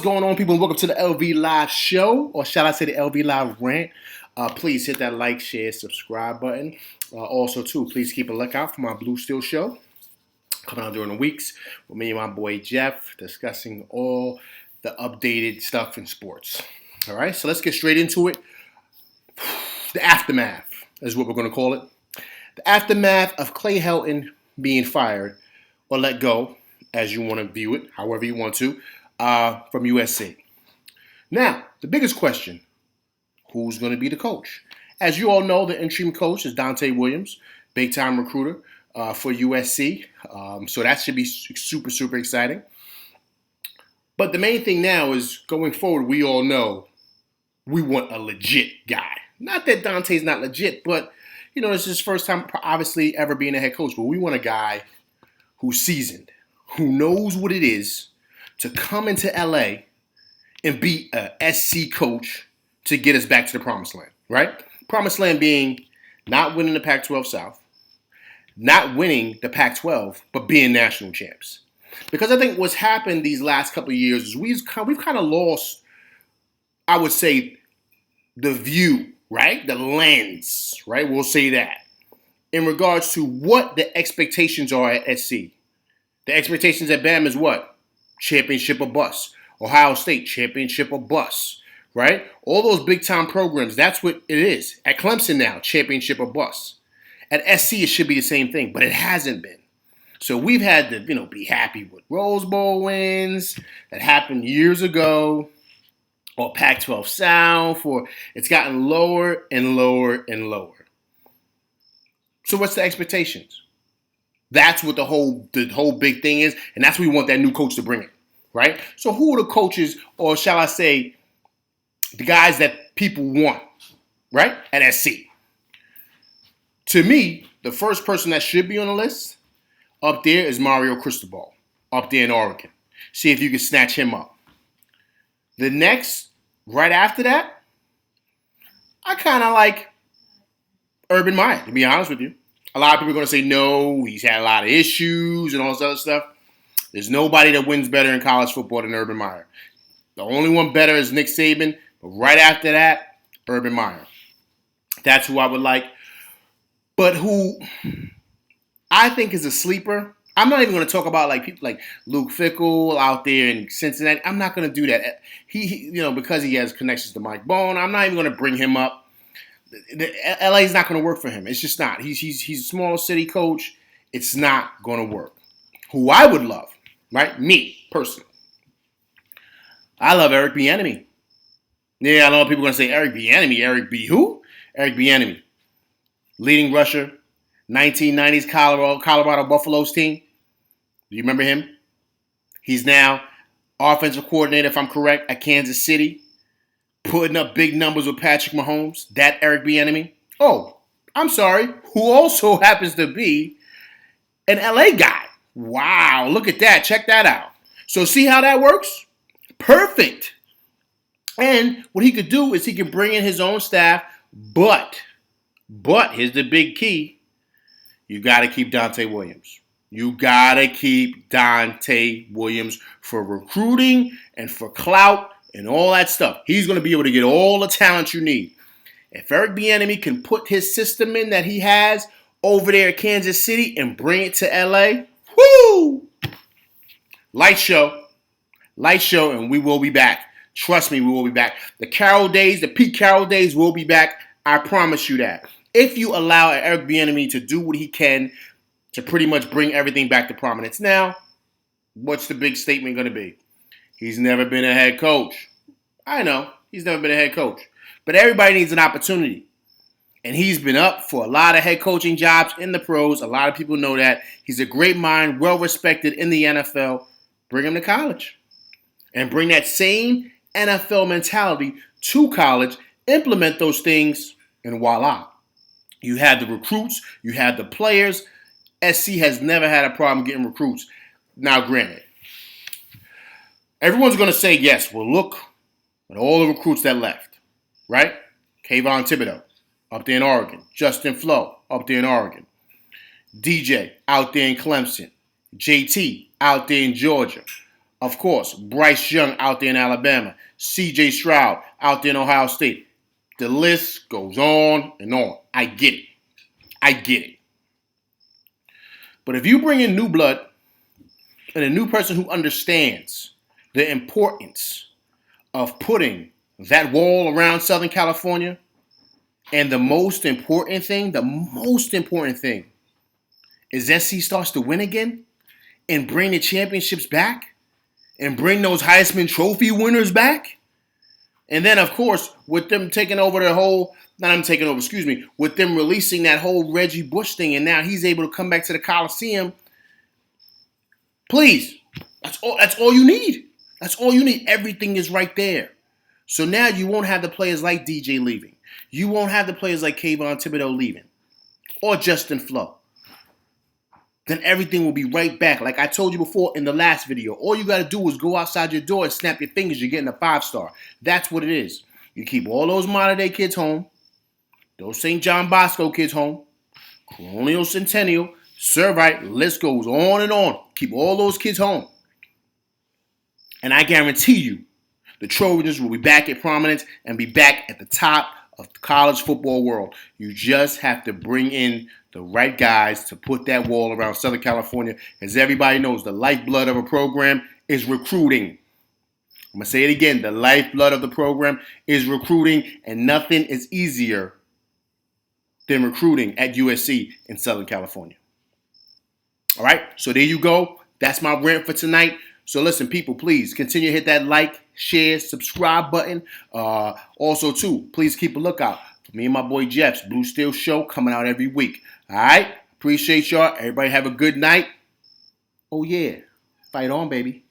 going on, people? Welcome to the LV Live show, or shall I say the LV Live rant. Please hit that like, share, subscribe button. Also, too, please keep a lookout for my Blue Steel show coming out during the weeks with me and my boy Jeff discussing all the updated stuff in sports. All right, so let's get straight into it. The aftermath is what we're going to call it. The aftermath of Clay Helton being fired or let go, as you want to view it, however you want to, from USC. Now, the biggest question, who's going to be the coach? As you all know, the interim coach is Dante Williams, big-time recruiter for USC. So that should be super, super exciting. But the main thing now is, going forward, we all know we want a legit guy. Not that Dante's not legit, but, you know, it's his first time, obviously, ever being a head coach. But we want a guy who's seasoned, who knows what it is to come into LA and be a SC coach to get us back to the promised land, right? Promised land being not winning the Pac-12 South, not winning the Pac-12, but being national champs. Because I think what's happened these last couple of years is we've kind of lost, I would say, the view, right? The lens, right? We'll say that. In regards to what the expectations are at SC. The expectations at BAM is what? Championship or bust. Ohio State, championship or bust, right? All those big-time programs, that's what it is. At Clemson now, championship or bust. At SC, it should be the same thing, but it hasn't been. So we've had to, be happy with Rose Bowl wins that happened years ago, or Pac-12 South, or it's gotten lower and lower and lower. So what's the expectations? That's what the whole big thing is, and that's what we want that new coach to bring it, right? So who are the coaches, or shall I say, the guys that people want, right, at SC? To me, the first person that should be on the list up there is Mario Cristobal, up there in Oregon. See if you can snatch him up. The next, right after that, I kind of like Urban Meyer, to be honest with you. A lot of people are going to say, no, he's had a lot of issues and all this other stuff. There's nobody that wins better in college football than Urban Meyer. The only one better is Nick Saban, but right after that, Urban Meyer. That's who I would like. But who I think is a sleeper, I'm not even going to talk about like people like Luke Fickell out there in Cincinnati. I'm not going to do that. He because he has connections to Mike Bohn, I'm not even going to bring him up. LA is not going to work for him. It's just not. He's a small city coach. It's not going to work. Who I would love, right? Me, personally. I love Eric Bieniemy. Yeah, I know people are going to say Eric Bieniemy. Eric B. Who? Eric Bieniemy. Leading rusher, 1990s Colorado Buffaloes team. Do you remember him? He's now offensive coordinator, if I'm correct, at Kansas City. Putting up big numbers with Patrick Mahomes. That Eric Bieniemy. Oh, I'm sorry. Who also happens to be an LA guy. Wow, look at that. Check that out. So see how that works? Perfect. And what he could do is he could bring in his own staff, but here's the big key. You got to keep Dante Williams. You got to keep Dante Williams for recruiting and for clout and all that stuff. He's going to be able to get all the talent you need. If Eric Bieniemy can put his system in that he has over there at Kansas City and bring it to LA, whoo! Light show, and we will be back. Trust me, we will be back. The Pete Carroll days will be back. I promise you that. If you allow Eric Bieniemy to do what he can to pretty much bring everything back to prominence. Now, what's the big statement going to be? He's never been a head coach. I know, he's never been a head coach. But everybody needs an opportunity. And he's been up for a lot of head coaching jobs in the pros. A lot of people know that. He's a great mind, well-respected in the NFL. Bring him to college. And bring that same NFL mentality to college. Implement those things, and voila. You had the recruits. You had the players. SC has never had a problem getting recruits. Now, granted, everyone's going to say, yes, well, look at all the recruits that left, right? Kayvon Thibodeau, up there in Oregon. Justin Flo, up there in Oregon. DJ, out there in Clemson. JT, out there in Georgia. Of course, Bryce Young out there in Alabama. C.J. Stroud out there in Ohio State. The list goes on and on. I get it. I get it. But if you bring in new blood and a new person who understands the importance of putting that wall around Southern California, and the most important thing is SC starts to win again and bring the championships back and bring those Heisman Trophy winners back. And then, of course, with them taking over the whole, with them releasing that whole Reggie Bush thing, and now he's able to come back to the Coliseum. Please, that's all you need. That's all you need. Everything is right there. So now you won't have the players like DJ leaving. You won't have the players like Kayvon Thibodeau leaving or Justin Flo. Then everything will be right back. Like I told you before in the last video, all you got to do is go outside your door and snap your fingers. You're getting a 5-star. That's what it is. You keep all those modern day kids home, those St. John Bosco kids home, Colonial Centennial, Servite, list goes on and on. Keep all those kids home. And I guarantee you, the Trojans will be back at prominence and be back at the top of the college football world. You just have to bring in the right guys to put that wall around Southern California. As everybody knows, the lifeblood of a program is recruiting. I'm going to say it again. The lifeblood of the program is recruiting, and nothing is easier than recruiting at USC in Southern California. All right, so there you go. That's my rant for tonight. So listen, people, please continue to hit that like, share, subscribe button. Also, too, please keep a lookout for me and my boy Jeff's Blue Steel Show coming out every week. All right? Appreciate y'all. Everybody have a good night. Oh, yeah. Fight on, baby.